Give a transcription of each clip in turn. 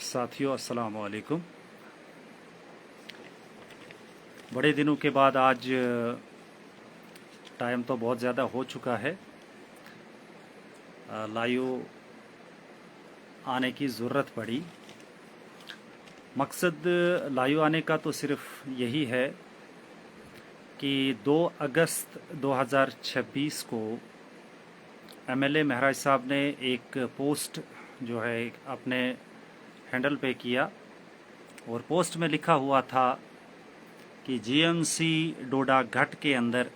साथियों, अस्सलाम वालेकुम। बड़े दिनों के बाद आज टाइम तो बहुत ज़्यादा हो चुका है, लाइव आने की ज़रूरत पड़ी। मकसद लाइव आने का तो सिर्फ यही है कि 2 अगस्त 2026 को एमएलए महराज साहब ने एक पोस्ट जो है अपने हैंडल पे किया और पोस्ट में लिखा हुआ था कि जीएमसी डोडा घाट के अंदर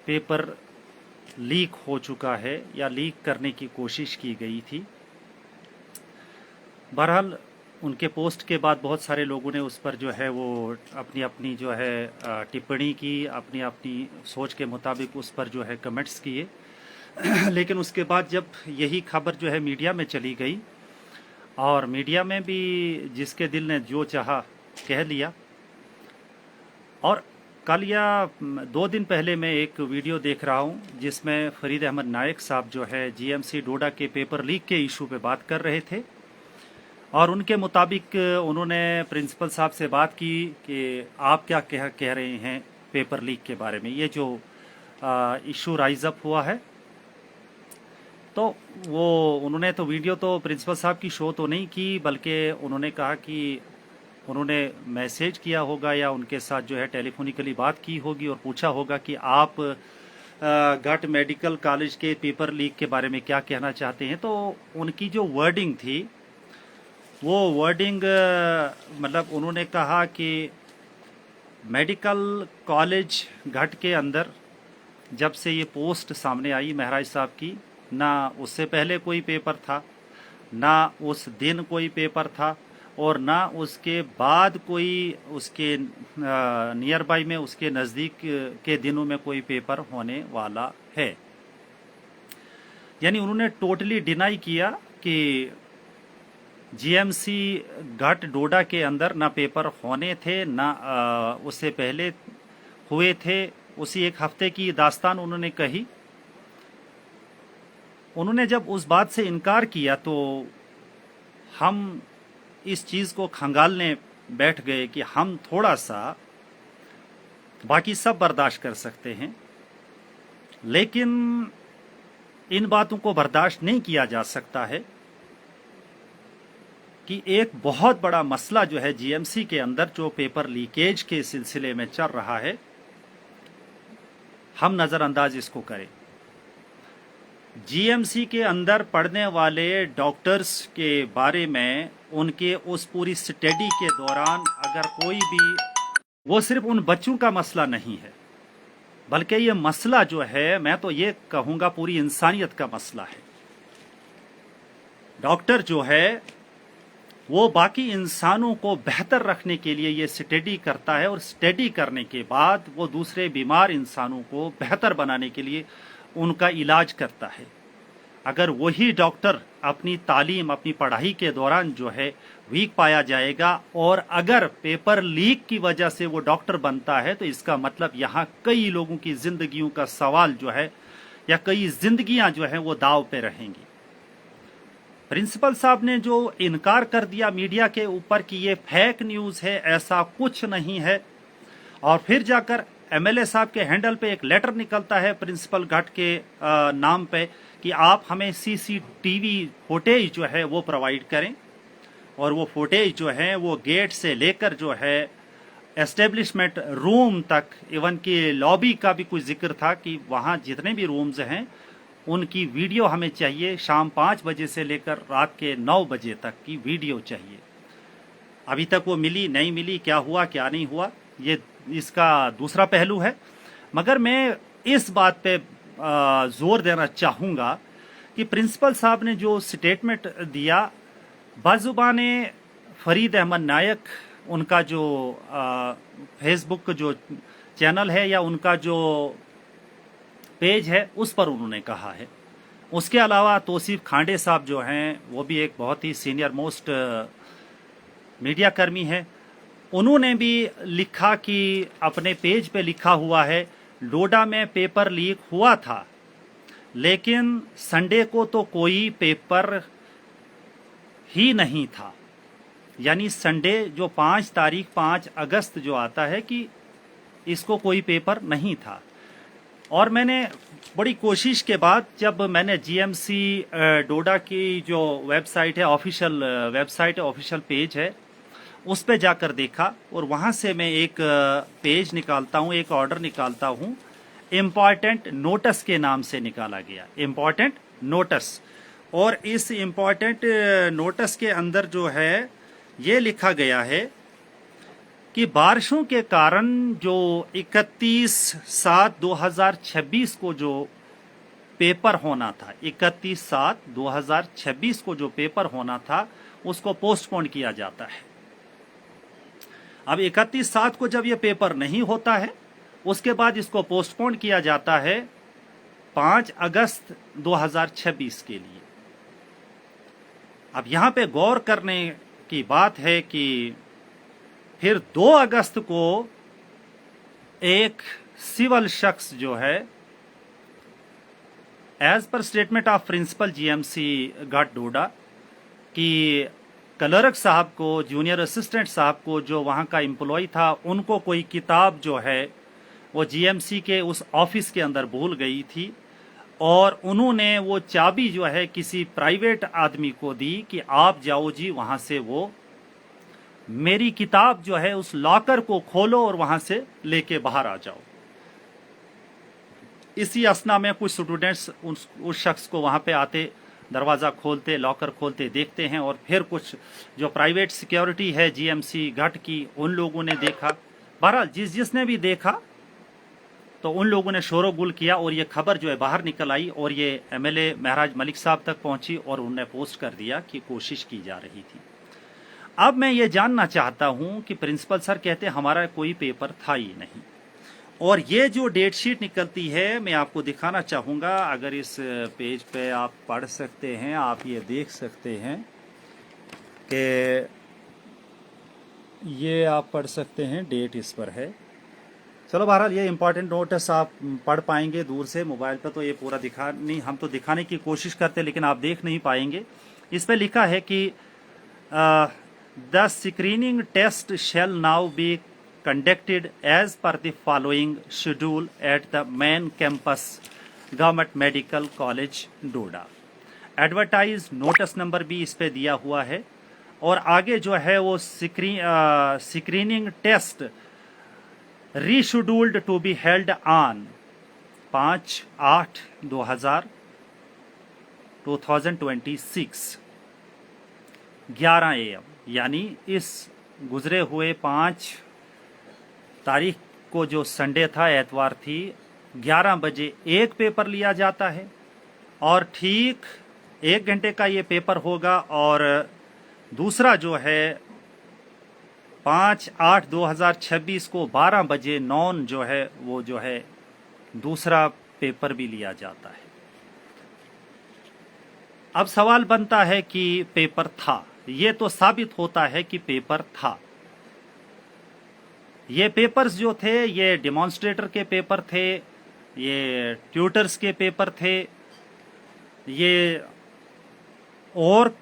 पेपर लीक हो चुका है या लीक करने की कोशिश की गई थी। बहरहाल उनके पोस्ट के बाद बहुत सारे लोगों ने उस पर जो है वो अपनी अपनी जो है टिप्पणी की, अपनी अपनी सोच के मुताबिक उस पर जो है कमेंट्स किए। लेकिन उसके बाद जब यही खबर जो है मीडिया में चली गई और मीडिया में भी जिसके दिल ने जो चाहा कह लिया, और कल या 2 दिन पहले मैं एक वीडियो देख रहा हूं जिसमें फरीद अहमद नायक साहब जो है जीएमसी डोडा के पेपर लीक के इशू पे बात कर रहे थे और उनके मुताबिक उन्होंने प्रिंसिपल साहब से बात की कि आप क्या कह रहे हैं पेपर लीक के बारे में, ये जो इशू राइज अप हुआ है। तो वो उन्होंने तो वीडियो तो प्रिंसिपल साहब की शो तो नहीं की, बल्कि उन्होंने कहा कि उन्होंने मैसेज किया होगा या उनके साथ जो है टेलीफोनिकली बात की होगी और पूछा होगा कि आप घाट मेडिकल कॉलेज के पेपर लीक के बारे में क्या कहना चाहते हैं। तो उनकी जो वर्डिंग थी वो वर्डिंग मतलब उन्होंने कहा कि मेडिकल कॉलेज घाट के अंदर जब से ये पोस्ट सामने आई महराज साहब की, ना उससे पहले कोई पेपर था, ना उस दिन कोई पेपर था और ना उसके बाद कोई उसके नियर बाई में उसके नज़दीक के दिनों में कोई पेपर होने वाला है। यानी उन्होंने टोटली डिनाई किया कि जीएमसी घाट डोडा के अंदर ना पेपर होने थे, ना उससे पहले हुए थे। उसी एक हफ्ते की दास्तान उन्होंने कही। उन्होंने जब उस बात से इनकार किया तो हम इस चीज़ को खंगालने बैठ गए कि हम थोड़ा सा बाकी सब बर्दाश्त कर सकते हैं, लेकिन इन बातों को बर्दाश्त नहीं किया जा सकता है कि एक बहुत बड़ा मसला जो है जीएमसी के अंदर जो पेपर लीकेज के सिलसिले में चल रहा है, हम नज़रअंदाज इसको करें। जीएमसी के अंदर पढ़ने वाले डॉक्टर्स के बारे में उनके उस पूरी स्टडी के दौरान अगर कोई भी, वो सिर्फ उन बच्चों का मसला नहीं है, बल्कि ये मसला जो है मैं तो ये कहूँगा पूरी इंसानियत का मसला है। डॉक्टर जो है वो बाकी इंसानों को बेहतर रखने के लिए ये स्टडी करता है और स्टडी करने के बाद वो दूसरे बीमार इंसानों को बेहतर बनाने के लिए उनका इलाज करता है। अगर वही डॉक्टर अपनी तालीम, अपनी पढ़ाई के दौरान जो है वीक पाया जाएगा और अगर पेपर लीक की वजह से वो डॉक्टर बनता है, तो इसका मतलब यहाँ कई लोगों की जिंदगियों का सवाल जो है या कई जिंदगियां जो हैं वो दाव पे रहेंगी। प्रिंसिपल साहब ने जो इनकार कर दिया मीडिया के ऊपर कि ये फेक न्यूज़ है, ऐसा कुछ नहीं है, और फिर जाकर एमएलए साहब के हैंडल पे एक लेटर निकलता है प्रिंसिपल घाट के नाम पे कि आप हमें सीसीटीवी फुटेज जो है वो प्रोवाइड करें, और वो फुटेज जो है वो गेट से लेकर जो है एस्टेब्लिशमेंट रूम तक, इवन की लॉबी का भी कुछ जिक्र था कि वहाँ जितने भी रूम्स हैं उनकी वीडियो हमें चाहिए। शाम 5 बजे से लेकर रात के 9 बजे तक की वीडियो चाहिए। अभी तक वो मिली नहीं मिली, क्या हुआ क्या नहीं हुआ, ये इसका दूसरा पहलू है। मगर मैं इस बात पे जोर देना चाहूँगा कि प्रिंसिपल साहब ने जो स्टेटमेंट दिया, बाजुबाने फरीद अहमद नायक, उनका जो फेसबुक जो चैनल है या उनका जो पेज है उस पर उन्होंने कहा है। उसके अलावा तौसीफ खांडे साहब जो हैं वो भी एक बहुत ही सीनियर मोस्ट मीडिया कर्मी है, उन्होंने भी लिखा कि अपने पेज पे लिखा हुआ है डोडा में पेपर लीक हुआ था, लेकिन संडे को तो कोई पेपर ही नहीं था। यानी संडे जो 5 अगस्त जो आता है कि इसको कोई पेपर नहीं था। और मैंने बड़ी कोशिश के बाद जब मैंने जीएमसी डोडा की जो वेबसाइट है, ऑफिशियल वेबसाइट है, ऑफिशियल पेज है, उस पे जाकर देखा और वहां से मैं एक पेज निकालता हूं, एक ऑर्डर निकालता हूं, इम्पॉर्टेंट नोटिस के नाम से निकाला गया, इम्पॉर्टेंट नोटिस। और इस इम्पॉर्टेंट नोटिस के अंदर जो है ये लिखा गया है कि बारिशों के कारण जो 31/7/2026 को जो पेपर होना था, 31/7/2026 को जो पेपर होना था, उसको पोस्टपोन किया जाता है। अब 31/7 को जब ये पेपर नहीं होता है, उसके बाद इसको पोस्टपोन किया जाता है 5 अगस्त 2026 के लिए। अब यहां पे गौर करने की बात है कि फिर 2 अगस्त को एक सिविल शख्स जो है, as per statement of principal GMC Ghat Doda, कि क्लर्क साहब को, जूनियर असिस्टेंट साहब को, जो वहां का एम्प्लॉय था, उनको कोई किताब जो है वो जीएमसी के उस ऑफिस के अंदर भूल गई थी और उन्होंने वो चाबी जो है किसी प्राइवेट आदमी को दी कि आप जाओ जी वहां से वो मेरी किताब जो है उस लॉकर को खोलो और वहां से लेके बाहर आ जाओ। इसी असना में कुछ स्टूडेंट्स उस शख्स को वहां पे आते, दरवाजा खोलते, लॉकर खोलते देखते हैं और फिर कुछ जो प्राइवेट सिक्योरिटी है जीएमसी घाट की, उन लोगों ने देखा। बहरहाल जिसने भी देखा तो उन लोगों ने शोरगुल किया और ये खबर जो है बाहर निकल आई और ये एमएलए महराज मलिक साहब तक पहुंची और उन्होंने पोस्ट कर दिया कि कोशिश की जा रही थी। अब मैं ये जानना चाहता हूं कि प्रिंसिपल सर कहते हमारा कोई पेपर था ही नहीं, और ये जो डेट शीट निकलती है मैं आपको दिखाना चाहूंगा। अगर इस पेज पे आप पढ़ सकते हैं, आप ये देख सकते हैं कि ये आप पढ़ सकते हैं, डेट इस पर है। चलो बहरहाल ये इंपॉर्टेंट नोटिस आप पढ़ पाएंगे दूर से, मोबाइल पर तो ये पूरा दिखा नहीं, हम तो दिखाने की कोशिश करते लेकिन आप देख नहीं पाएंगे। इस पे लिखा है कि the screening test shall now be conducted as per the following schedule at the main campus government medical college Doda. Advertise notice number भी इस पे दिया हुआ है और आगे जो है वो screening test rescheduled to be held on 5/8/2026 11 AM, यानी इस गुजरे हुए 5 तारीख को जो संडे था, एतवार थी, 11 बजे एक पेपर लिया जाता है और ठीक 1 घंटे का ये पेपर होगा और दूसरा जो है 5/8/2026 को 12 बजे नॉन जो है वो जो है दूसरा पेपर भी लिया जाता है। अब सवाल बनता है कि पेपर था, ये तो साबित होता है कि पेपर था। ये पेपर्स जो थे ये डेमोन्स्ट्रेटर के पेपर थे, ये ट्यूटर्स के पेपर थे, ये और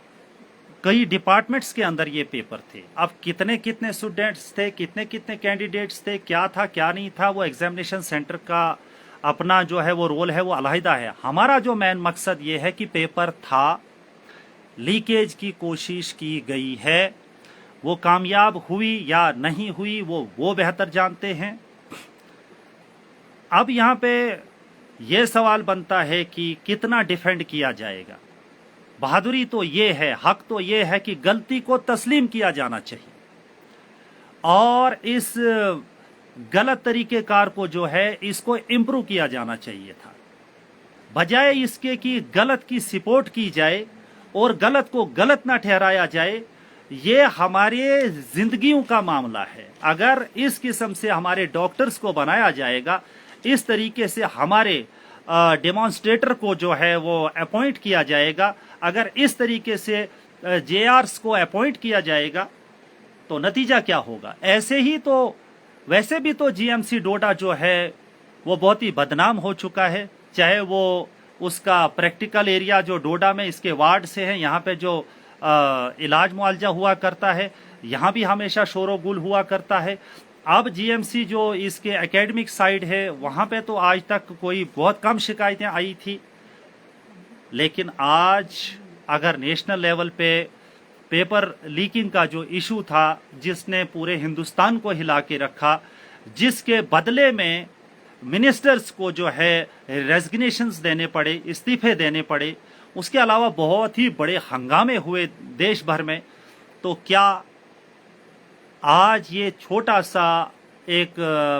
कई डिपार्टमेंट्स के अंदर ये पेपर थे। अब कितने कितने स्टूडेंट्स थे, कितने कितने कैंडिडेट्स थे, क्या था क्या नहीं था, वो एग्जामिनेशन सेंटर का अपना जो है वो रोल है, वो अलहदा है। हमारा जो मेन मकसद ये है कि पेपर था, लीकेज की कोशिश की गई है, वो कामयाब हुई या नहीं हुई वो बेहतर जानते हैं। अब यहाँ पे ये सवाल बनता है कि कितना डिफेंड किया जाएगा। बहादुरी तो ये है, हक तो ये है कि गलती को तस्लीम किया जाना चाहिए और इस गलत तरीकेकार को जो है इसको इम्प्रूव किया जाना चाहिए था, बजाय इसके कि गलत की सपोर्ट की जाए और गलत को गलत ना ठहराया जाए। ये हमारे जिंदगियों का मामला है। अगर इस किस्म से हमारे डॉक्टर्स को बनाया जाएगा, इस तरीके से हमारे डेमोन्स्ट्रेटर को जो है वो अपॉइंट किया जाएगा, अगर इस तरीके से जेआरस को अपॉइंट किया जाएगा तो नतीजा क्या होगा। ऐसे ही तो वैसे भी तो जीएमसी डोडा जो है वो बहुत ही बदनाम हो चुका है, चाहे वो उसका प्रैक्टिकल एरिया जो डोडा में इसके वार्ड से है, यहाँ पे जो इलाज मुआवजा हुआ करता है, यहाँ भी हमेशा शोर गुल हुआ करता है। अब जीएमसी जो इसके एकेडमिक साइड है वहाँ पे तो आज तक कोई बहुत कम शिकायतें आई थी, लेकिन आज अगर नेशनल लेवल पे पेपर लीकिंग का जो इशू था जिसने पूरे हिंदुस्तान को हिला के रखा, जिसके बदले में मिनिस्टर्स को जो है रेजिग्नेशंस देने पड़े, इस्तीफे देने पड़े, उसके अलावा बहुत ही बड़े हंगामे हुए देश भर में, तो क्या आज ये छोटा सा एक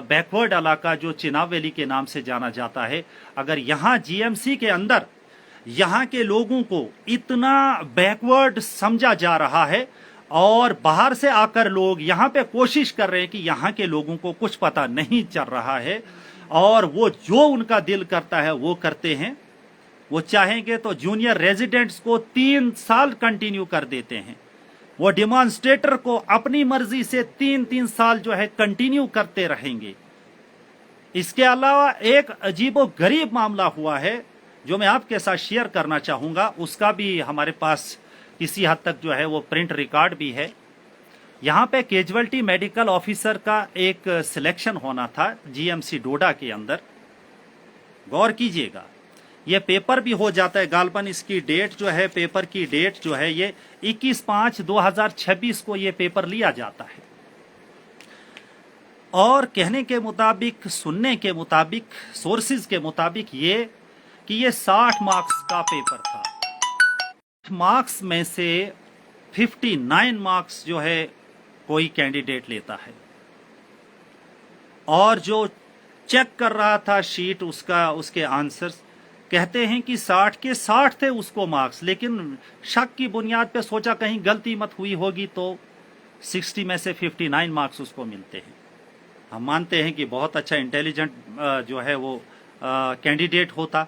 बैकवर्ड इलाका जो चिनाब वैली के नाम से जाना जाता है, अगर यहाँ जीएमसी के अंदर यहाँ के लोगों को इतना बैकवर्ड समझा जा रहा है और बाहर से आकर लोग यहाँ पे कोशिश कर रहे हैं कि यहाँ के लोगों को कुछ पता नहीं चल रहा है और वो जो उनका दिल करता है वो करते हैं। वो चाहेंगे तो जूनियर रेजिडेंट्स को 3 साल कंटिन्यू कर देते हैं, वो डिमॉन्स्ट्रेटर को अपनी मर्जी से 3-3 साल जो है कंटिन्यू करते रहेंगे। इसके अलावा एक अजीबो गरीब मामला हुआ है जो मैं आपके साथ शेयर करना चाहूंगा, उसका भी हमारे पास किसी हद तक जो है वो प्रिंट रिकॉर्ड भी है। यहाँ पे कैजुअल्टी मेडिकल ऑफिसर का एक सिलेक्शन होना था जीएमसी डोडा के अंदर। गौर कीजिएगा, ये पेपर भी हो जाता है गालबन, इसकी डेट जो है, पेपर की डेट जो है ये 21/5/2026 को ये पेपर लिया जाता है। और कहने के मुताबिक, सुनने के मुताबिक, सोर्सेज के मुताबिक ये कि ये 60 मार्क्स का पेपर था। मार्क्स में से 59 मार्क्स जो है कोई कैंडिडेट लेता है, और जो चेक कर रहा था शीट उसके आंसर्स कहते हैं कि 60 के 60 थे उसको मार्क्स, लेकिन शक की बुनियाद पे सोचा कहीं गलती मत हुई होगी तो 60 में से 59 मार्क्स उसको मिलते हैं। हम मानते हैं कि बहुत अच्छा इंटेलिजेंट जो है वो कैंडिडेट होता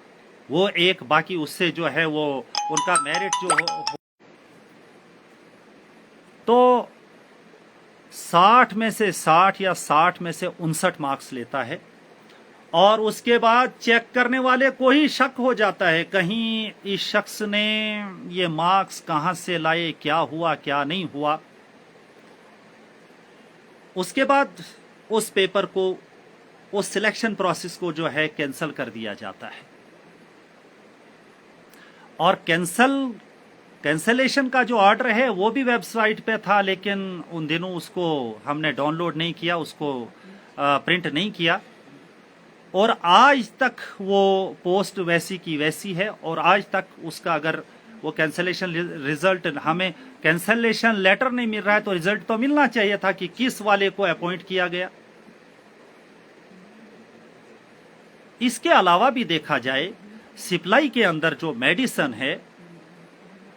वो एक, बाकी उससे जो है वो उनका मेरिट जो हो तो 60 में से 60 या 60 में से 59 मार्क्स लेता है। और उसके बाद चेक करने वाले को ही शक हो जाता है कहीं इस शख्स ने ये मार्क्स कहां से लाए, क्या हुआ क्या नहीं हुआ। उसके बाद उस पेपर को, उस सिलेक्शन प्रोसेस को जो है कैंसिल कर दिया जाता है। और कैंसलेशन का जो ऑर्डर है वो भी वेबसाइट पे था, लेकिन उन दिनों उसको हमने डाउनलोड नहीं किया, उसको प्रिंट नहीं किया, और आज तक वो पोस्ट वैसी की वैसी है। और आज तक उसका अगर वो कैंसलेशन रिजल्ट, हमें कैंसलेशन लेटर नहीं मिल रहा है तो रिजल्ट तो मिलना चाहिए था कि किस वाले को अपॉइंट किया गया। इसके अलावा भी देखा जाए, सिप्लाई के अंदर जो मेडिसिन है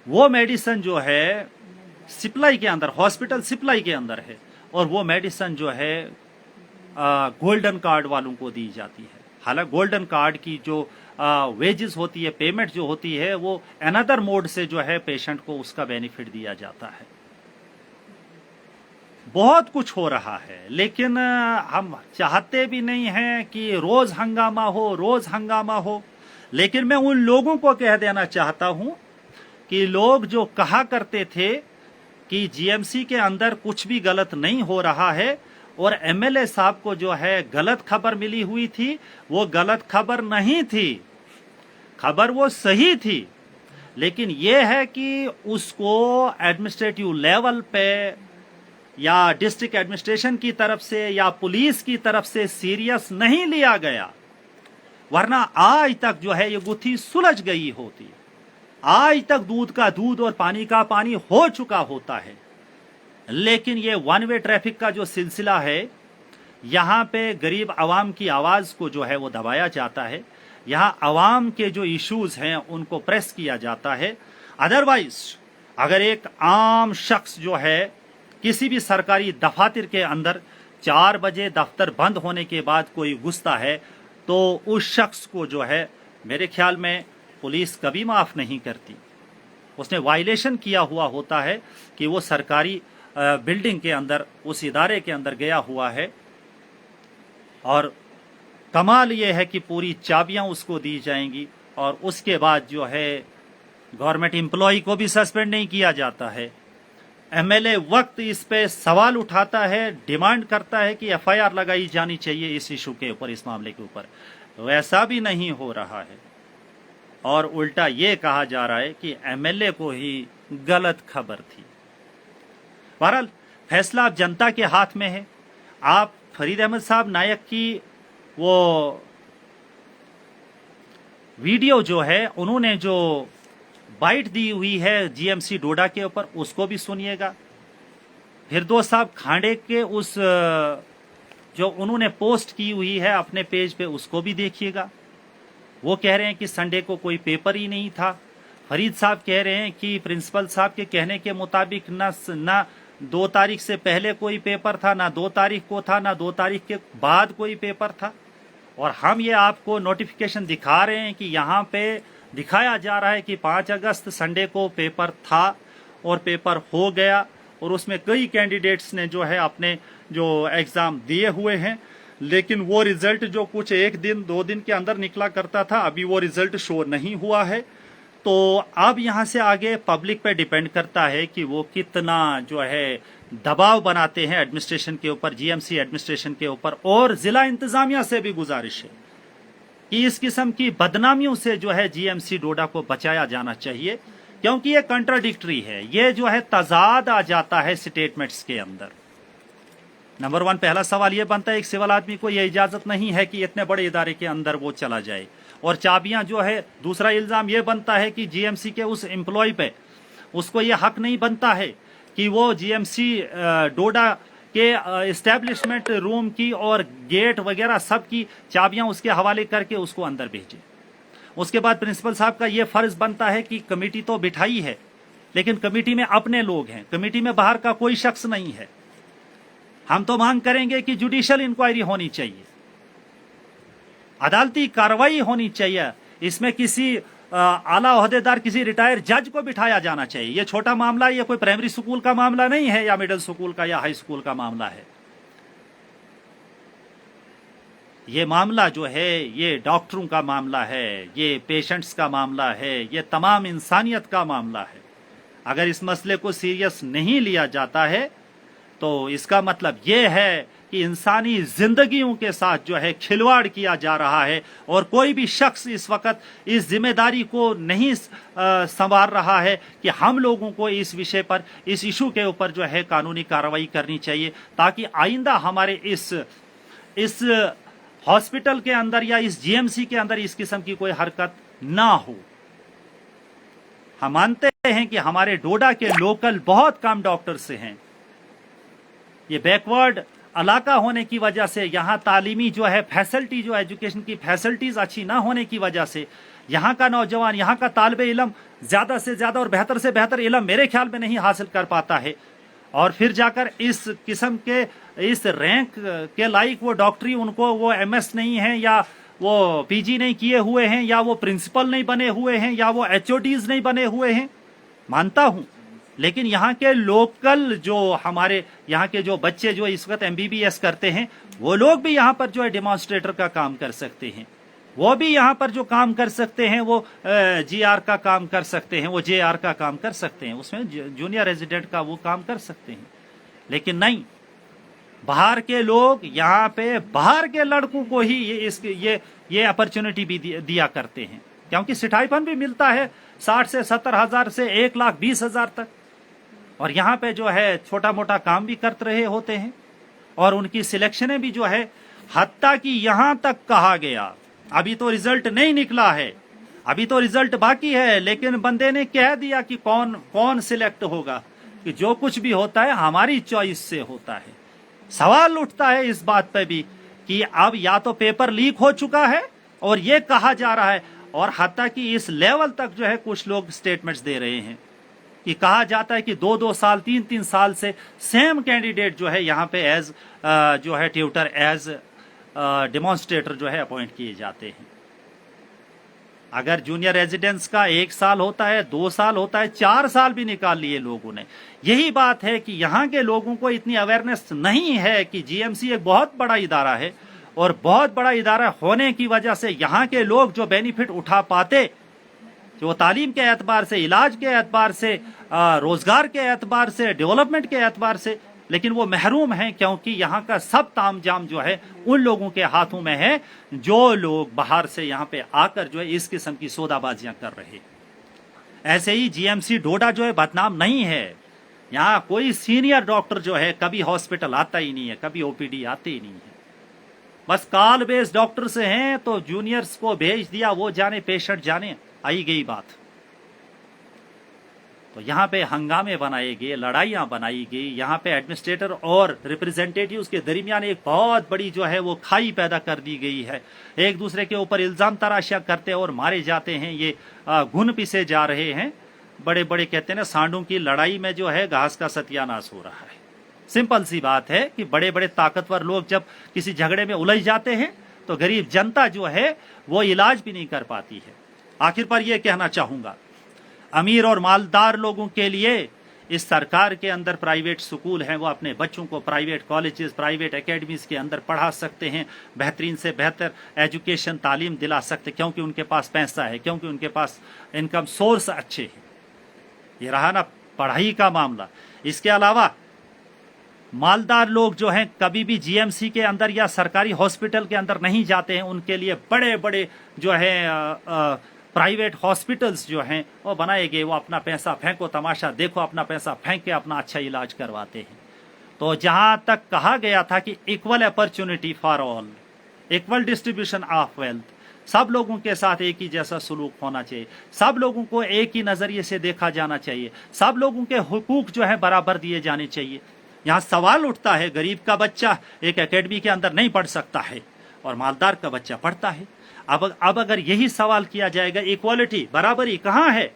वो मेडिसिन जो है सिप्लाई के अंदर, हॉस्पिटल सिप्लाई के अंदर है, और वो मेडिसिन जो है गोल्डन कार्ड वालों को दी जाती है। हालांकि गोल्डन कार्ड की जो वेजेस होती है, पेमेंट जो होती है, वो अनदर मोड से जो है पेशेंट को उसका बेनिफिट दिया जाता है। बहुत कुछ हो रहा है, लेकिन हम चाहते भी नहीं हैं कि रोज हंगामा हो, रोज हंगामा हो। लेकिन मैं उन लोगों को कह देना चाहता हूं कि लोग जो कहा करते थे कि जीएमसी के अंदर कुछ भी गलत नहीं हो रहा है और एमएलए साहब को जो है गलत खबर मिली हुई थी, वो गलत खबर नहीं थी, खबर वो सही थी। लेकिन ये है कि उसको एडमिनिस्ट्रेटिव लेवल पे या डिस्ट्रिक्ट एडमिनिस्ट्रेशन की तरफ से या पुलिस की तरफ से सीरियस नहीं लिया गया, वरना आज तक जो है ये गुत्थी सुलझ गई होती। आज तक दूध का दूध और पानी का पानी हो चुका होता है। लेकिन ये वन वे ट्रैफिक का जो सिलसिला है, यहाँ पे गरीब आवाम की आवाज को जो है वो दबाया जाता है, यहाँ आवाम के जो इश्यूज हैं उनको प्रेस किया जाता है। अदरवाइज अगर एक आम शख्स जो है किसी भी सरकारी दफातर के अंदर 4 बजे दफ्तर बंद होने के बाद कोई घुसता है तो उस शख्स को जो है मेरे ख्याल में पुलिस कभी माफ नहीं करती। उसने वायलेशन किया हुआ होता है कि वो सरकारी बिल्डिंग के अंदर, उस इदारे के अंदर गया हुआ है, और कमाल ये है कि पूरी चाबियां उसको दी जाएंगी और उसके बाद जो है गवर्नमेंट एम्प्लॉय को भी सस्पेंड नहीं किया जाता है। एमएलए वक्त इस पे सवाल उठाता है, डिमांड करता है कि एफआईआर लगाई जानी चाहिए इस इशू के ऊपर, इस मामले के ऊपर, वैसा भी नहीं हो रहा है। और उल्टा ये कहा जा रहा है कि एमएलए को ही गलत खबर थी। बहरहाल फैसला अब जनता के हाथ में है। आप फरीद अहमद साहब नायक की वो वीडियो जो है, उन्होंने जो बाइट दी हुई है जीएमसी डोडा के ऊपर, उसको भी सुनिएगा। फिरदौस साहब खांडे के उस जो उन्होंने पोस्ट की हुई है अपने पेज पे, उसको भी देखिएगा। वो कह रहे हैं कि संडे को कोई पेपर ही नहीं था। फरीद साहब कह रहे हैं कि प्रिंसिपल साहब के कहने के मुताबिक ना 2 तारीख से पहले कोई पेपर था, ना 2 तारीख को था, ना 2 तारीख के बाद कोई पेपर था। और हम ये आपको नोटिफिकेशन दिखा रहे हैं कि यहाँ पे दिखाया जा रहा है कि 5 अगस्त संडे को पेपर था और पेपर हो गया, और उसमें कई कैंडिडेट्स ने जो है अपने जो एग्जाम दिए हुए हैं, लेकिन वो रिजल्ट जो कुछ 1 दिन 2 दिन के अंदर निकला करता था, अभी वो रिजल्ट शो नहीं हुआ है। तो अब यहाँ से आगे पब्लिक पे डिपेंड करता है कि वो कितना जो है दबाव बनाते हैं एडमिनिस्ट्रेशन के ऊपर, जीएमसी एडमिनिस्ट्रेशन के ऊपर। और जिला इंतजामिया से भी गुजारिश है कि इस किस्म की बदनामियों से जो है जीएमसी डोडा को बचाया जाना चाहिए, क्योंकि ये कंट्राडिक्टरी है, ये जो है तजाद आ जाता है स्टेटमेंट्स के अंदर। नंबर 1 पहला सवाल ये बनता है, एक सिविल आदमी को ये इजाजत नहीं है कि इतने बड़े इदारे के अंदर वो चला जाए, और चाबियां जो है, दूसरा इल्जाम ये बनता है कि जीएमसी के उस एम्प्लॉय पे उसको ये हक नहीं बनता है कि वो जीएमसी डोडा के एस्टेब्लिशमेंट रूम की और गेट वगैरह सब की चाबियां उसके हवाले करके उसको अंदर भेजे। उसके बाद प्रिंसिपल साहब का ये फर्ज बनता है कि कमेटी तो बिठाई है, लेकिन कमेटी में अपने लोग हैं, कमेटी में बाहर का कोई शख्स नहीं है। हम तो मांग करेंगे कि जुडिशियल इंक्वायरी होनी चाहिए, अदालती कार्रवाई होनी चाहिए, इसमें किसी आला ओहदेदार, किसी रिटायर्ड जज को बिठाया जाना चाहिए। ये छोटा मामला, ये कोई प्राइमरी स्कूल का मामला नहीं है, या मिडिल स्कूल का या हाई स्कूल का मामला है। ये मामला जो है, ये डॉक्टरों का मामला है, ये पेशेंट्स का मामला है, ये तमाम इंसानियत का मामला है। अगर इस मसले को सीरियस नहीं लिया जाता है तो इसका मतलब ये है कि इंसानी जिंदगियों के साथ जो है खिलवाड़ किया जा रहा है, और कोई भी शख्स इस वक्त इस जिम्मेदारी को नहीं संभाल रहा है कि हम लोगों को इस विषय पर, इस इशू के ऊपर जो है कानूनी कार्रवाई करनी चाहिए, ताकि आइंदा हमारे इस हॉस्पिटल के अंदर या इस जीएमसी के अंदर इस किस्म की कोई हरकत ना हो। हम मानते हैं कि हमारे डोडा के लोकल बहुत कम डॉक्टर्स हैं। ये बैकवर्ड इलाका होने की वजह से, यहाँ तालीमी जो है फैसिलिटी, जो एजुकेशन की फैसिलिटीज अच्छी ना होने की वजह से, यहाँ का नौजवान, यहाँ का तालिब इल्म ज्यादा से ज्यादा और बेहतर से बेहतर इल्म मेरे ख्याल में नहीं हासिल कर पाता है, और फिर जाकर इस किस्म के इस रैंक के लायक वो डॉक्टरी, उनको वो एमएस नहीं है, या वो पीजी नहीं किए हुए हैं, या वो प्रिंसिपल नहीं बने हुए हैं, या वो एचओडीज नहीं बने हुए हैं, मानता हूं। लेकिन यहाँ के लोकल जो हमारे यहाँ के जो बच्चे जो इस वक्त एमबीबीएस करते हैं, वो लोग भी यहाँ पर जो है डेमोन्स्ट्रेटर का काम कर सकते हैं, वो भी यहाँ पर जो काम कर सकते हैं, वो जीआर का काम कर सकते हैं, वो जेआर का काम कर सकते हैं, उसमें जूनियर रेजिडेंट का वो काम कर सकते हैं। लेकिन नहीं, बाहर के लोग यहाँ पे बाहर के लड़कों को ही ये अपॉर्चुनिटी भी दिया करते हैं, क्योंकि स्टाइपेंड भी मिलता है 60 से 70 हजार से 1,20,000 तक, और यहाँ पे जो है छोटा मोटा काम भी करते रहे होते हैं, और उनकी सिलेक्शनें भी जो है, हत्ता कि यहाँ तक कहा गया, अभी तो रिजल्ट नहीं निकला है, अभी तो रिजल्ट बाकी है, लेकिन बंदे ने कह दिया कि कौन सिलेक्ट होगा, कि जो कुछ भी होता है हमारी चॉइस से होता है। सवाल उठता है इस बात पे भी कि अब या तो पेपर लीक हो चुका है और ये कहा जा रहा है, और हत्ता कि इस लेवल तक जो है कुछ लोग स्टेटमेंट्स दे रहे हैं कि कहा जाता है कि 2-2 साल 3-3 साल से सेम कैंडिडेट जो है यहाँ पे एज जो है ट्यूटर, एज डेमोन्स्ट्रेटर जो है अपॉइंट किए जाते हैं। अगर जूनियर रेजिडेंस का 1 साल होता है, 2 साल होता है, 4 साल भी निकाल लिए लोगों ने। यही बात है कि यहाँ के लोगों को इतनी अवेयरनेस नहीं है कि जीएमसी एक बहुत बड़ा इदारा है, और बहुत बड़ा इदारा होने की वजह से यहाँ के लोग जो बेनिफिट उठा पाते, जो तालीम के एतबार से, इलाज के एतबार से, रोजगार के एतबार से, डेवलपमेंट के एतबार से, लेकिन वो महरूम हैं क्योंकि यहाँ का सब तामझाम जो है उन लोगों के हाथों में है जो लोग बाहर से यहाँ पे आकर जो है इस किस्म की सौदाबाजियां कर रहे हैं। ऐसे ही जीएमसी डोडा जो है बदनाम नहीं है। यहाँ कोई सीनियर डॉक्टर जो है कभी हॉस्पिटल आता ही नहीं है, कभी ओपीडी आते ही नहीं है। बस कॉल बेस्ड डॉक्टर से हैं तो जूनियर्स को भेज दिया, वो जाने पेशेंट जाने, आई गई बात। तो यहाँ पे हंगामे बनाए गए, लड़ाइयां बनाई गई, यहाँ पे एडमिनिस्ट्रेटर और रिप्रेजेंटेटिव्स के दरमियान एक बहुत बड़ी जो है वो खाई पैदा कर दी गई है। एक दूसरे के ऊपर इल्जाम तराशियां करते और मारे जाते हैं, ये घुन पिसे जा रहे हैं। बड़े बड़े कहते हैं ना, सांडों की लड़ाई में जो है घास का सत्यानाश हो रहा है। सिंपल सी बात है कि बड़े बड़े ताकतवर लोग जब किसी झगड़े में उलझ जाते हैं तो गरीब जनता जो है वो इलाज भी नहीं कर पाती है। आखिर पर यह कहना चाहूंगा, अमीर और मालदार लोगों के लिए इस सरकार के अंदर प्राइवेट स्कूल हैं, वो अपने बच्चों को प्राइवेट कॉलेजेस, प्राइवेट एकेडमीज के अंदर पढ़ा सकते हैं, बेहतरीन से बेहतर एजुकेशन तालीम दिला सकते, क्योंकि उनके पास पैसा है, क्योंकि उनके पास इनकम सोर्स अच्छे हैं। ये रहा ना पढ़ाई का मामला। इसके अलावा मालदार लोग जो हैं कभी भी जीएमसी के अंदर या सरकारी हॉस्पिटल के अंदर नहीं जाते हैं। उनके लिए बड़े बड़े जो है प्राइवेट हॉस्पिटल्स जो हैं वो बनाए गए, वो अपना पैसा फेंको, तमाशा देखो, अपना पैसा फेंक के अपना अच्छा इलाज करवाते हैं। तो जहां तक कहा गया था कि equal opportunity for all, equal distribution of wealth, सब लोगों के साथ एक ही जैसा सलूक होना चाहिए, सब लोगों को एक ही नजरिए से देखा जाना चाहिए, सब लोगों के हुकूक जो है बराबर दिए जाने चाहिए। यहाँ सवाल उठता है, गरीब का बच्चा एक एकेडमी के अंदर नहीं पढ़ सकता है और मालदार का बच्चा पढ़ता है। अब अगर यही सवाल किया जाएगा, इक्वालिटी, बराबरी कहाँ है?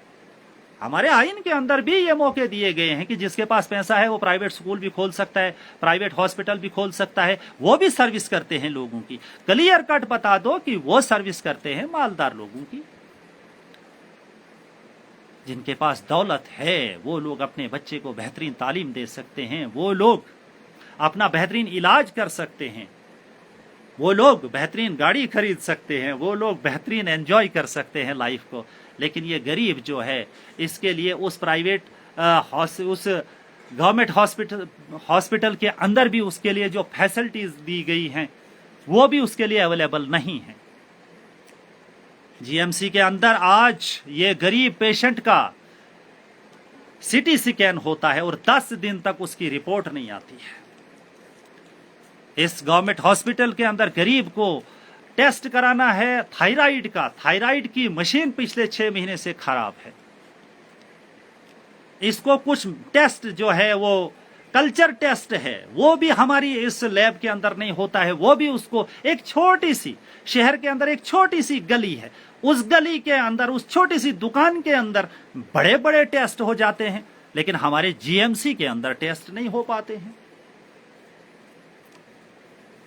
हमारे आइन के अंदर भी ये मौके दिए गए हैं कि जिसके पास पैसा है वो प्राइवेट स्कूल भी खोल सकता है, प्राइवेट हॉस्पिटल भी खोल सकता है, वो भी सर्विस करते हैं लोगों की। क्लियर कट बता दो कि वो सर्विस करते हैं मालदार लोगों की। जिनके पास दौलत है वो लोग अपने बच्चे को बेहतरीन तालीम दे सकते हैं, वो लोग अपना बेहतरीन इलाज कर सकते हैं, वो लोग बेहतरीन गाड़ी खरीद सकते हैं, वो लोग बेहतरीन एंजॉय कर सकते हैं लाइफ को। लेकिन ये गरीब जो है इसके लिए उस प्राइवेट उस गवर्नमेंट हॉस्पिटल के अंदर भी उसके लिए जो फैसिलिटीज दी गई हैं वो भी उसके लिए अवेलेबल नहीं है। जीएमसी के अंदर आज ये गरीब पेशेंट का सीटी स्कैन होता है और 10 दिन तक उसकी रिपोर्ट नहीं आती है। इस गवर्नमेंट हॉस्पिटल के अंदर गरीब को टेस्ट कराना है थायराइड का, थायराइड की मशीन पिछले 6 महीने से खराब है। इसको कुछ टेस्ट जो है वो कल्चर टेस्ट है, वो भी हमारी इस लैब के अंदर नहीं होता है। वो भी उसको एक छोटी सी शहर के अंदर एक छोटी सी गली है, उस गली के अंदर उस छोटी सी दुकान के अंदर बड़े बड़े टेस्ट हो जाते हैं, लेकिन हमारे जीएमसी के अंदर टेस्ट नहीं हो पाते हैं।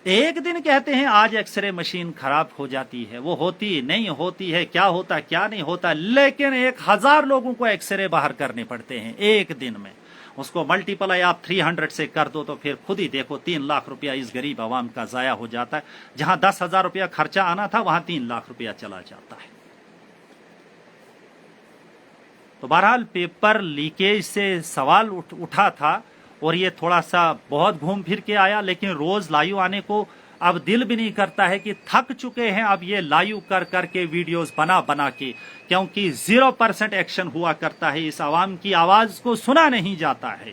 एक दिन कहते हैं आज एक्सरे मशीन खराब हो जाती है, वो होती नहीं होती है, क्या होता क्या नहीं होता, लेकिन 1000 लोगों को एक्सरे बाहर करने पड़ते हैं एक दिन में। उसको मल्टीप्लाई आप 300 से कर दो तो फिर खुद ही देखो 3 लाख रुपया इस गरीब आवाम का जाया हो जाता है। जहां 10,000 रुपया खर्चा आना था वहां 3 लाख रुपया चला जाता है। तो बहरहाल पेपर लीकेज से सवाल उठा था और ये थोड़ा सा बहुत घूम फिर के आया, लेकिन रोज लाइव आने को अब दिल भी नहीं करता है कि थक चुके हैं अब ये लाइव कर करके वीडियोस बना बना के, क्योंकि 0% एक्शन हुआ करता है। इस आवाम की आवाज को सुना नहीं जाता है,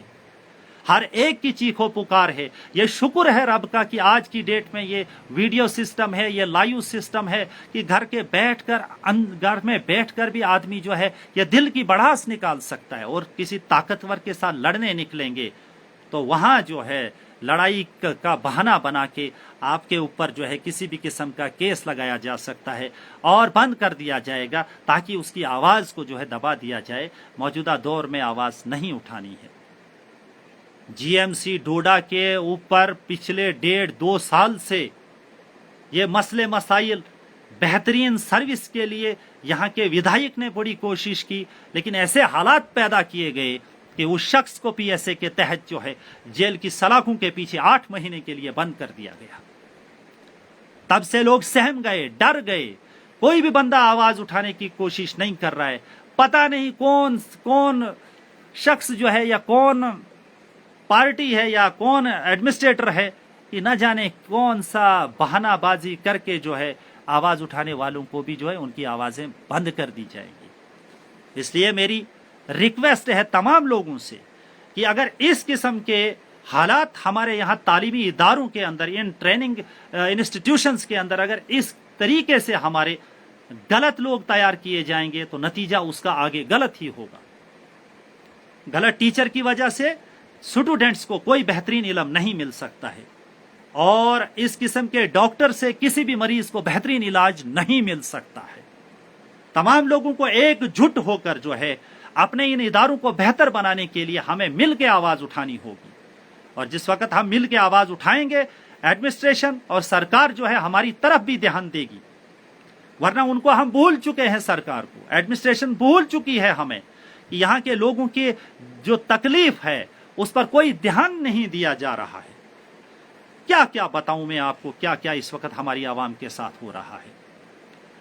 हर एक की चीखों पुकार है। ये शुक्र है रब का कि आज की डेट में ये वीडियो सिस्टम है, ये लाइव सिस्टम है कि घर में बैठकर भी आदमी जो है ये दिल की भड़ास निकाल सकता है। और किसी ताकतवर के साथ लड़ने निकलेंगे तो वहां जो है लड़ाई का बहाना बना के आपके ऊपर जो है किसी भी किस्म का केस लगाया जा सकता है और बंद कर दिया जाएगा, ताकि उसकी आवाज को जो है दबा दिया जाए। मौजूदा दौर में आवाज नहीं उठानी है। जीएमसी डोडा के ऊपर पिछले 1.5-2 साल से ये मसले मसाइल बेहतरीन सर्विस के लिए यहाँ के विधायक ने बड़ी कोशिश की, लेकिन ऐसे हालात पैदा किए गए कि उस शख्स को पीएसए के तहत जो है जेल की सलाखों के पीछे 8 महीने के लिए बंद कर दिया गया। तब से लोग सहम गए, डर गए। कोई भी बंदा आवाज उठाने की कोशिश नहीं कर रहा है। पता नहीं कौन कौन शख्स जो है या कौन पार्टी है या कौन एडमिनिस्ट्रेटर है कि न जाने कौन सा बहानाबाजी करके जो है आवाज उठाने वालों को भी जो है उनकी आवाजें बंद कर दी जाएंगी। इसलिए मेरी रिक्वेस्ट है तमाम लोगों से कि अगर इस किस्म के हालात हमारे यहाँ तालीमी इदारों के अंदर, इन ट्रेनिंग इंस्टीट्यूशंस के अंदर अगर इस तरीके से हमारे गलत लोग तैयार किए जाएंगे तो नतीजा उसका आगे गलत ही होगा। गलत टीचर की वजह से स्टूडेंट्स को कोई बेहतरीन इल्म नहीं मिल सकता है और इस किस्म के डॉक्टर से किसी भी मरीज को बेहतरीन इलाज नहीं मिल सकता है। तमाम लोगों को एकजुट होकर जो है अपने इन इदारों को बेहतर बनाने के लिए हमें मिलकर आवाज उठानी होगी और जिस वक्त हम मिलकर आवाज उठाएंगे एडमिनिस्ट्रेशन और सरकार जो है हमारी तरफ भी ध्यान देगी, वरना उनको हम भूल चुके हैं। सरकार को एडमिनिस्ट्रेशन भूल चुकी है हमें कि यहाँ के लोगों की जो तकलीफ है उस पर कोई ध्यान नहीं दिया जा रहा है। क्या क्या बताऊं मैं आपको, क्या क्या इस वक्त हमारी आवाम के साथ हो रहा है।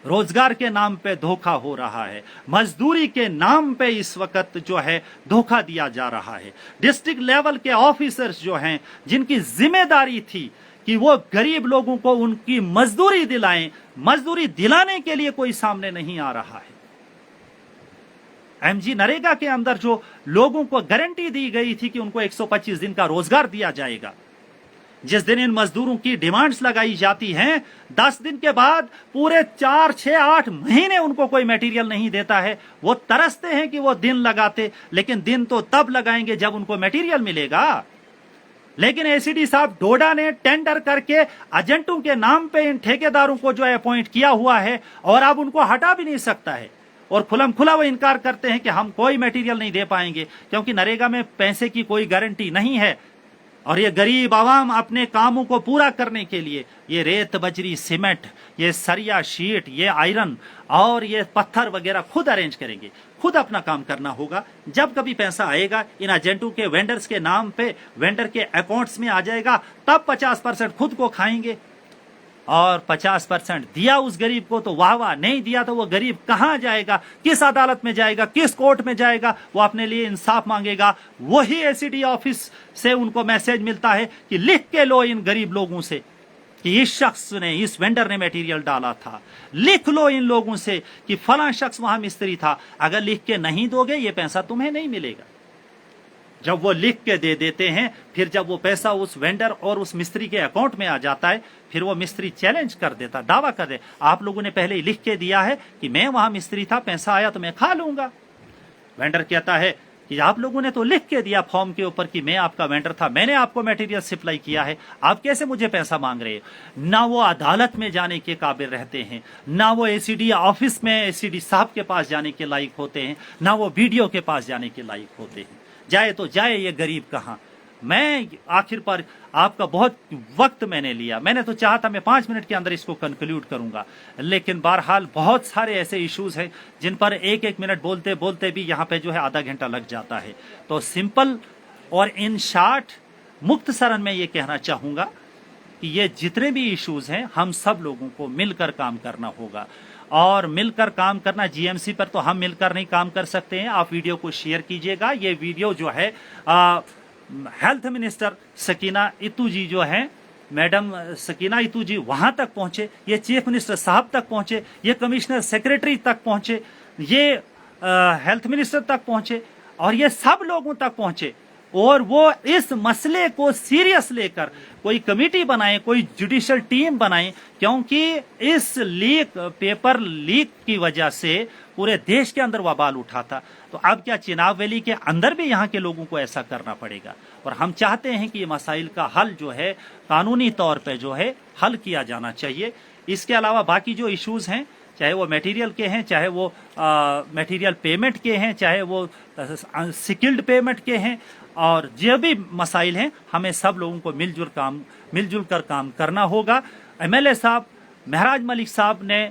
रोजगार के नाम पे धोखा हो रहा है, मजदूरी के नाम पे इस वक्त जो है धोखा दिया जा रहा है। डिस्ट्रिक्ट लेवल के ऑफिसर्स जो हैं जिनकी जिम्मेदारी थी कि वो गरीब लोगों को उनकी मजदूरी दिलाएं, मजदूरी दिलाने के लिए कोई सामने नहीं आ रहा है। एमजी नरेगा के अंदर जो लोगों को गारंटी दी गई थी कि उनको 125 दिन का रोजगार दिया जाएगा, जिस दिन इन मजदूरों की डिमांड्स लगाई जाती हैं 10 दिन के बाद पूरे 4, 6, 8 महीने उनको कोई मटेरियल नहीं देता है। वो तरसते हैं कि वो दिन लगाते, लेकिन दिन तो तब लगाएंगे जब उनको मटेरियल मिलेगा। लेकिन एसीडी साहब डोडा ने टेंडर करके एजेंटों के नाम पे इन ठेकेदारों को जो है अपॉइंट किया हुआ है और अब उनको हटा भी नहीं सकता है और खुलम खुला वो इनकार करते हैं कि हम कोई मटेरियल नहीं दे पाएंगे क्योंकि नरेगा में पैसे की कोई गारंटी नहीं है। और ये गरीब आवाम अपने कामों को पूरा करने के लिए ये रेत, बजरी, सीमेंट, ये सरिया, शीट, ये आयरन और ये पत्थर वगैरह खुद अरेंज करेंगे, खुद अपना काम करना होगा। जब कभी पैसा आएगा इन एजेंटों के, वेंडर्स के नाम पे, वेंडर के अकाउंट्स में आ जाएगा, तब 50% खुद को खाएंगे और 50% दिया उस गरीब को तो वाह वाह, नहीं दिया तो वो गरीब कहां जाएगा, किस अदालत में जाएगा, किस कोर्ट में जाएगा, वो अपने लिए इंसाफ मांगेगा। वही एसीडी ऑफिस से उनको मैसेज मिलता है कि लिख के लो इन गरीब लोगों से कि इस शख्स ने, इस वेंडर ने मटेरियल डाला था। लिख लो इन लोगों से कि फलां शख्स वहां मिस्त्री था, अगर लिख के नहीं दोगे ये पैसा तुम्हें नहीं मिलेगा। जब वो लिख के दे देते हैं, फिर जब वो पैसा उस वेंडर और उस मिस्त्री के अकाउंट में आ जाता है, फिर वो मिस्त्री चैलेंज कर देता, दावा कर दे, आप लोगों ने पहले ही लिख के दिया है कि मैं वहां मिस्त्री था, पैसा आया तो मैं खा लूंगा। वेंडर कहता है कि आप लोगों ने तो लिख के दिया फॉर्म के ऊपर कि मैं आपका वेंडर था, मैंने आपको मटेरियल सप्लाई किया है, आप कैसे मुझे पैसा मांग रहे हो। ना वो अदालत में जाने के काबिल रहते हैं, ना वो एसीडी ऑफिस में एसीडी साहब के पास जाने के लायक होते हैं, ना वो वीडियो के पास जाने के लायक होते हैं। जाए तो जाए ये गरीब कहां। मैं आखिर पर आपका बहुत वक्त मैंने लिया, मैंने तो चाहा था मैं 5 मिनट के अंदर इसको कंक्लूड करूंगा, लेकिन बहरहाल बहुत सारे ऐसे इश्यूज हैं जिन पर एक एक मिनट बोलते बोलते भी यहाँ पे जो है आधा घंटा लग जाता है। तो सिंपल और इन शॉर्ट मुख्तसरन मैं ये कहना चाहूंगा कि ये जितने भी इश्यूज हैं हम सब लोगों को मिलकर काम करना होगा और मिलकर काम करना। जीएमसी पर तो हम मिलकर नहीं काम कर सकते हैं, आप वीडियो को शेयर कीजिएगा। ये वीडियो जो है हेल्थ मिनिस्टर सकीना इतू जी जो हैं, मैडम सकीना इतू जी वहां तक पहुंचे, ये चीफ मिनिस्टर साहब तक पहुंचे, ये कमिश्नर सेक्रेटरी तक पहुंचे, ये हेल्थ मिनिस्टर तक पहुंचे और ये सब लोगों तक पहुंचे और वो इस मसले को सीरियस लेकर कोई कमेटी बनाए, कोई जुडिशियल टीम बनाए, क्योंकि इस पेपर लीक की वजह से पूरे देश के अंदर वबाल उठा था। तो अब क्या चिनाब वैली के अंदर भी यहाँ के लोगों को ऐसा करना पड़ेगा और हम चाहते हैं कि ये मसाइल का हल जो है कानूनी तौर पे जो है हल किया जाना चाहिए। इसके अलावा बाकी जो इश्यूज हैं, चाहे वो मटेरियल के हैं, चाहे वो मटेरियल पेमेंट के हैं, चाहे वो स्किल्ड पेमेंट के हैं और जो भी मसाइल हैं, हमें सब लोगों को मिलजुल कर काम करना होगा। एमएलए साहब महराज मलिक साहब ने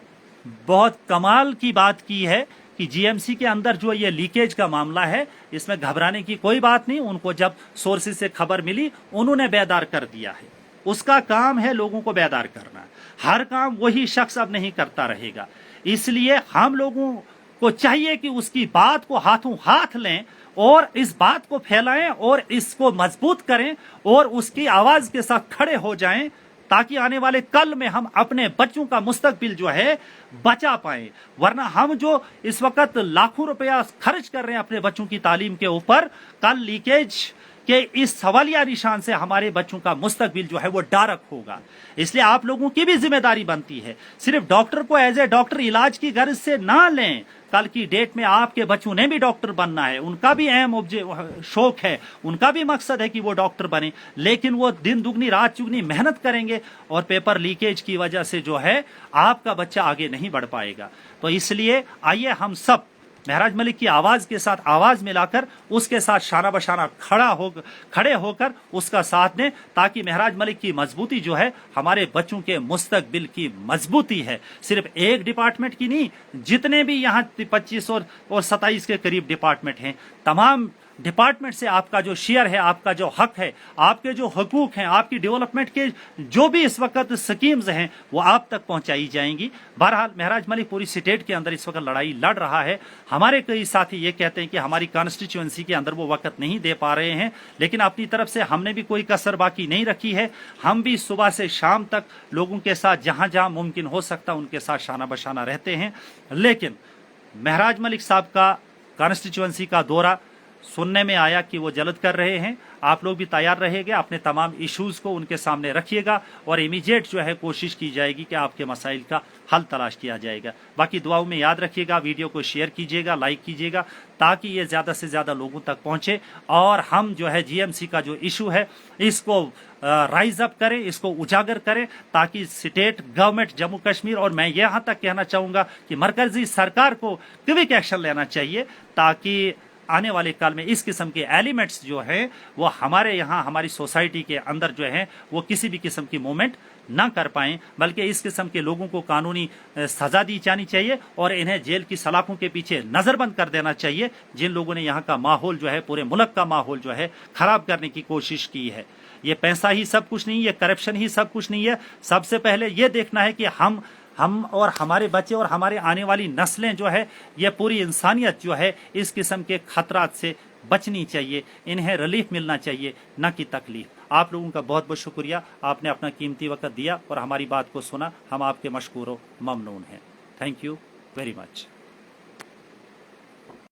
बहुत कमाल की बात की है कि जीएमसी के अंदर जो ये लीकेज का मामला है इसमें घबराने की कोई बात नहीं। उनको जब सोर्सेज से खबर मिली उन्होंने बेदार कर दिया है। उसका काम है लोगों को बेदार करना, हर काम वही शख्स अब नहीं करता रहेगा। इसलिए हम लोगों को चाहिए कि उसकी बात को हाथों हाथ लें और इस बात को फैलाएं और इसको मजबूत करें और उसकी आवाज के साथ खड़े हो जाएं, ताकि आने वाले कल में हम अपने बच्चों का मुस्तकबिल जो है बचा पाएं। वरना हम जो इस वक्त लाखों रुपया खर्च कर रहे हैं अपने बच्चों की तालीम के ऊपर, कल लीकेज के इस सवालिया निशान से हमारे बच्चों का मुस्तकबिल जो है वो डार्क होगा। इसलिए आप लोगों की भी जिम्मेदारी बनती है। सिर्फ डॉक्टर को एज ए डॉक्टर इलाज की गर्ज से ना लें। कल की डेट में आपके बच्चों ने भी डॉक्टर बनना है, उनका भी अहम शौक है, उनका भी मकसद है कि वो डॉक्टर बने, लेकिन वो दिन दुगनी रात चुगनी मेहनत करेंगे और पेपर लीकेज की वजह से जो है आपका बच्चा आगे नहीं बढ़ पाएगा। तो इसलिए आइए हम सब महराज मलिक की आवाज के साथ आवाज मिलाकर उसके साथ शाना बशाना खड़े होकर उसका साथ दें, ताकि महराज मलिक की मजबूती जो है हमारे बच्चों के मुस्तकबिल की मजबूती है। सिर्फ एक डिपार्टमेंट की नहीं, जितने भी यहाँ 25 और 27 के करीब डिपार्टमेंट हैं, तमाम डिपार्टमेंट से आपका जो शेयर है, आपका जो हक है, आपके जो हकूक हैं, आपकी डेवलपमेंट के जो भी इस वक्त स्कीम्स हैं वो आप तक पहुंचाई जाएंगी। बहरहाल महराज मलिक पूरी स्टेट के अंदर इस वक्त लड़ाई लड़ रहा है। हमारे कई साथी ये कहते हैं कि हमारी कॉन्स्टिट्यूएंसी के अंदर वो वक्त नहीं दे पा रहे हैं, लेकिन अपनी तरफ से हमने भी कोई कसर बाकी नहीं रखी है। हम भी सुबह से शाम तक लोगों के साथ जहां जहां मुमकिन हो सकता उनके साथ शाना बशाना रहते हैं। लेकिन महराज मलिक साहब का कॉन्स्टिट्यूएंसी का दौरा सुनने में आया कि वो जल्द कर रहे हैं। आप लोग भी तैयार रहेंगे, अपने तमाम इश्यूज को उनके सामने रखिएगा और इमीडिएट जो है कोशिश की जाएगी कि आपके मसाइल का हल तलाश किया जाएगा। बाकी दुआओं में याद रखिएगा, वीडियो को शेयर कीजिएगा, लाइक कीजिएगा, ताकि ये ज्यादा से ज्यादा लोगों तक पहुंचे और हम जो है जीएमसी का जो इशू है इसको राइज अप करें, इसको उजागर करें, ताकि स्टेट गवर्नमेंट जम्मू कश्मीर, और मैं यहां तक कहना चाहूंगा कि मरकजी सरकार को क्विक एक्शन लेना चाहिए, ताकि आने वाले काल में इस किस्म के एलिमेंट्स जो हैं वो हमारे यहाँ हमारी सोसाइटी के अंदर जो है वो किसी भी किस्म की मूवमेंट ना कर पाएं, बल्कि इस किस्म के लोगों को कानूनी सजा दी जानी चाहिए और इन्हें जेल की सलाखों के पीछे नजरबंद कर देना चाहिए, जिन लोगों ने यहाँ का माहौल जो है, पूरे मुल्क का माहौल जो है खराब करने की कोशिश की है। ये पैसा ही सब कुछ नहीं है, करप्शन ही सब कुछ नहीं है। सबसे पहले ये देखना है कि हम और हमारे बच्चे और हमारे आने वाली नस्लें जो है, ये पूरी इंसानियत जो है इस किस्म के खतरात से बचनी चाहिए, इन्हें रिलीफ मिलना चाहिए, न कि तकलीफ। आप लोगों का बहुत बहुत शुक्रिया, आपने अपना कीमती वक्त दिया और हमारी बात को सुना। हम आपके मशकूर व ममनून हैं। Thank you very much.